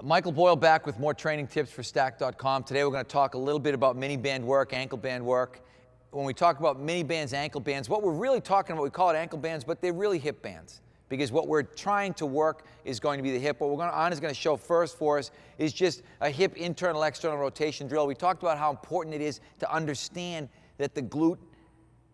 Michael Boyle back with more training tips for Stack.com. Today we're going to talk a little bit about mini band work, ankle band work. When we talk about mini bands, ankle bands, what we're really talking about, we call it ankle bands, but they're really hip bands. Because what we're trying to work is going to be the hip. What Anna's going to show first for us is just a hip internal, external rotation drill. We talked about how important it is to understand that the glute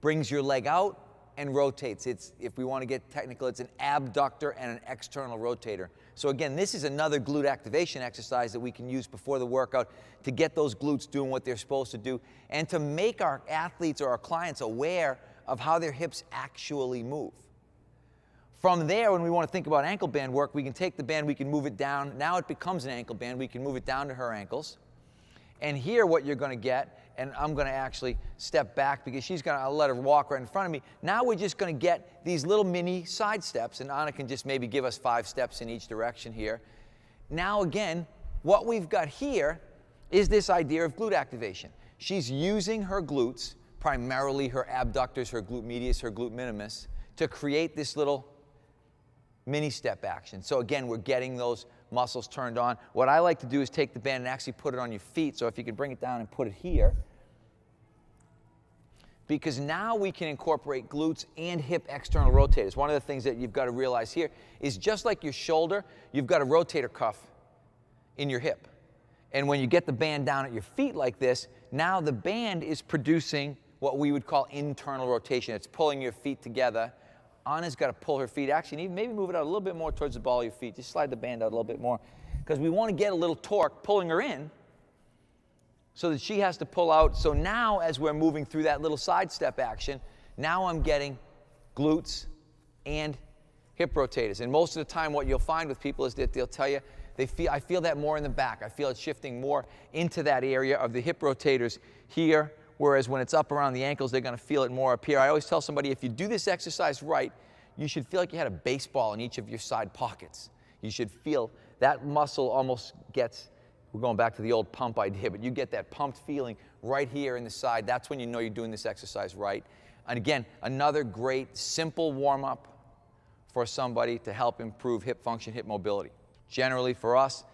brings your leg out and rotates. It's, if we want to get technical, it's an abductor and an external rotator. So again, this is another glute activation exercise that we can use before the workout to get those glutes doing what they're supposed to do and to make our athletes or our clients aware of how their hips actually move. From there, when we want to think about ankle band work, we can take the band, we can move it down. Now it becomes an ankle band. We can move it down to her ankles. And here what you're going to get, and I'm going to actually step back because she's going to, I'll let her walk right in front of me. Now we're just going to get these little mini side steps, and Anna can just maybe give us 5 steps in each direction here. Now again, what we've got here is this idea of glute activation. She's using her glutes, primarily her abductors, her glute medius, her glute minimus, to create this little mini step action. So again, we're getting those muscles turned on. What I like to do is take the band and actually put it on your feet. So if you could bring it down and put it here. Because now we can incorporate glutes and hip external rotators. One of the things that you've got to realize here is just like your shoulder, you've got a rotator cuff in your hip. And when you get the band down at your feet like this, now the band is producing what we would call internal rotation. It's pulling your feet together. Anna's got to pull her feet. Actually, maybe move it out a little bit more towards the ball of your feet. Just slide the band out a little bit more. Because we want to get a little torque pulling her in so that she has to pull out. So now as we're moving through that little side step action, now I'm getting glutes and hip rotators. And most of the time what you'll find with people is that they'll tell you, I feel that more in the back. I feel it shifting more into that area of the hip rotators here. Whereas when it's up around the ankles, they're going to feel it more up here. I always tell somebody, if you do this exercise right, you should feel like you had a baseball in each of your side pockets. You should feel that muscle almost gets, we're going back to the old pump idea, but you get that pumped feeling right here in the side. That's when you know you're doing this exercise right. And again, another great simple warm-up for somebody to help improve hip function, hip mobility. Generally for us,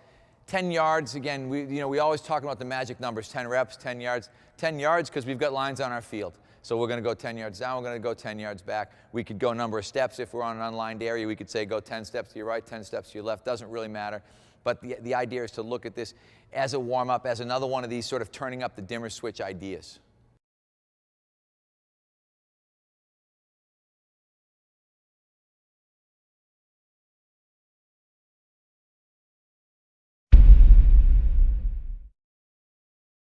10 yards, again, we always talk about the magic numbers, 10 reps, 10 yards. 10 yards because we've got lines on our field. So we're going to go 10 yards down, we're going to go 10 yards back. We could go a number of steps. If we're on an unlined area, we could say go 10 steps to your right, 10 steps to your left. Doesn't really matter. But the idea is to look at this as a warm-up, as another one of these sort of turning up the dimmer switch ideas.